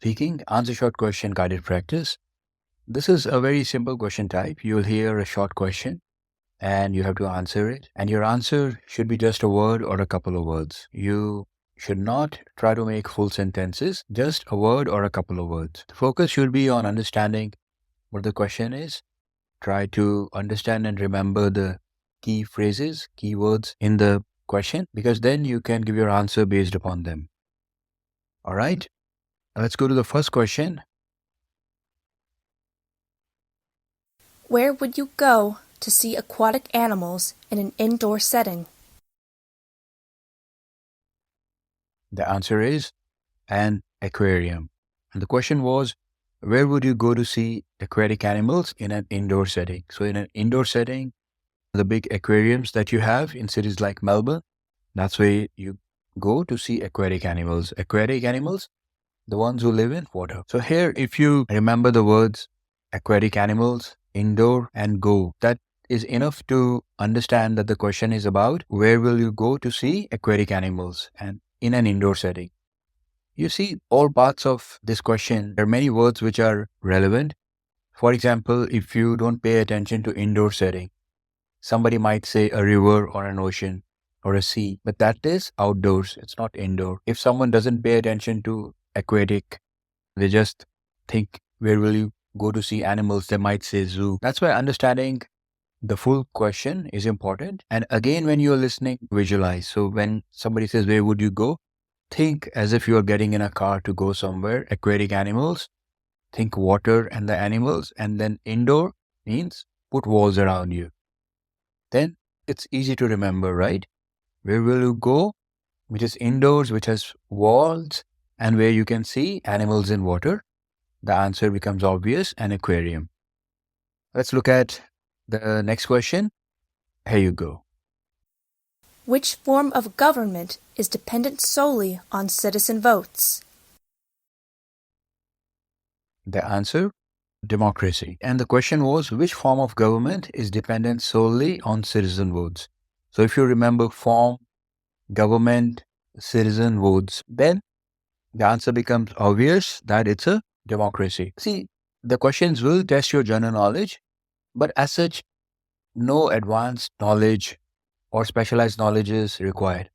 speaking, answer short question guided practice. This is a very simple question type. You'll hear a short question and you have to answer it. And your answer should be just a word or a couple of words. You should not try to make full sentences, just a word or a couple of words. The focus should be on understanding what the question is. Try to understand and remember the key phrases, key words in the question, because then you can give your answer based upon them. All right, let's go to the first question. Where would you go to see aquatic animals in an indoor setting? The answer is an aquarium. And the question was, where would you go to see aquatic animals in an indoor setting? So in an indoor setting, the big aquariums that you have in cities like Melbourne, that's where you go to see aquatic animals. Aquatic animals, the ones who live in water. So here, if you remember the words aquatic animals, indoor, and go, that is enough to understand that the question is about where will you go to see aquatic animals and in an indoor setting. You see, all parts of this question, there are many words which are relevant. For example, if you don't pay attention to indoor setting, somebody might say a river or an ocean or a sea, but that is outdoors. It's not indoor. If someone doesn't pay attention to aquatic, they just think, where will you go to see animals? They might say zoo. That's why understanding the full question is important. And again, when you're listening, visualize. So when somebody says, where would you go? Think as if you're getting in a car to go somewhere. Aquatic animals, think water and the animals. And then indoor means put walls around you. Then it's easy to remember, right? Where will you go? Which is indoors, which has walls, and where you can see animals in water. The answer becomes obvious, an aquarium. Let's look at the next question. Here you go. Which form of government is dependent solely on citizen votes? The answer, democracy. And the question was, which form of government is dependent solely on citizen votes? So if you remember form, government, citizen votes, then the answer becomes obvious that it's a democracy. See, the questions will test your general knowledge, but as such, no advanced knowledge or specialized knowledge is required.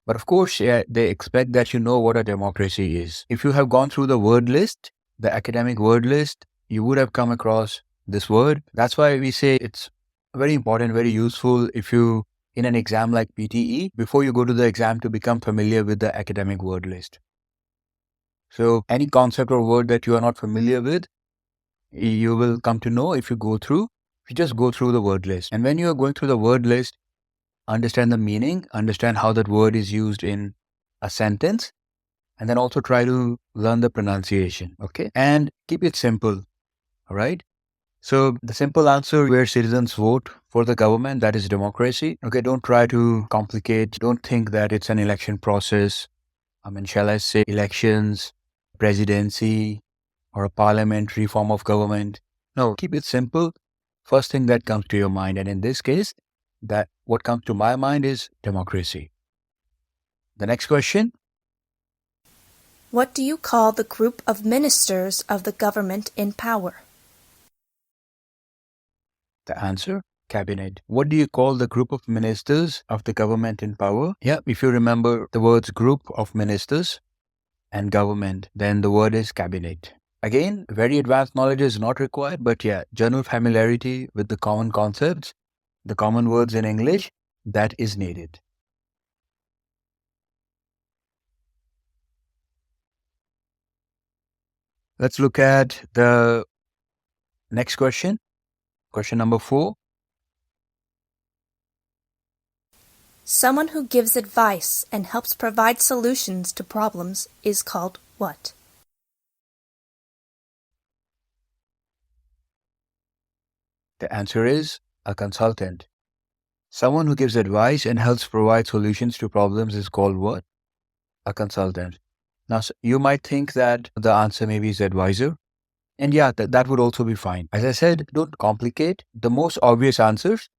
But of course, they expect that you know what a democracy is. If you have gone through the word list, the academic word list, you would have come across this word. That's why we say it's very important, very useful if you, in an exam like PTE, before you go to the exam, to become familiar with the academic word list. So any concept or word that you are not familiar with, you will come to know if you just go through the word list. And when you are going through the word list, understand the meaning, understand how that word is used in a sentence, and then also try to learn the pronunciation, okay? And keep it simple, all right? So the simple answer, where citizens vote for the government, that is democracy. Okay, don't try to complicate. Don't think that it's an election process. Shall I say elections, presidency, or a parliamentary form of government? No, keep it simple. First thing that comes to your mind. And in this case, that what comes to my mind is democracy. The next question. What do you call the group of ministers of the government in power? The answer, cabinet. What do you call the group of ministers of the government in power? Yeah, if you remember the words group of ministers and government, then the word is cabinet. Again, very advanced knowledge is not required, but yeah, general familiarity with the common concepts, the common words in English, that is needed. Let's look at the next question. Question number 4. Someone who gives advice and helps provide solutions to problems is called what? The answer is a consultant. Someone who gives advice and helps provide solutions to problems is called what? A consultant. Now, you might think that the answer maybe is advisor. And yeah, that would also be fine. As I said, don't complicate the most obvious answers.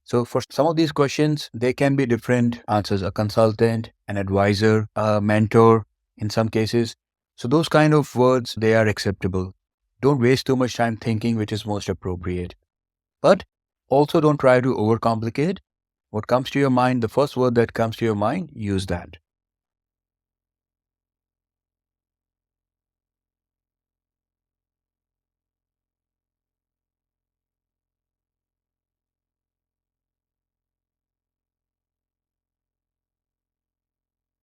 So for some of these questions, there can be different answers. A consultant, an advisor, a mentor in some cases. So those kind of words, they are acceptable. Don't waste too much time thinking which is most appropriate. But also don't try to overcomplicate. What comes to your mind, the first word that comes to your mind, use that.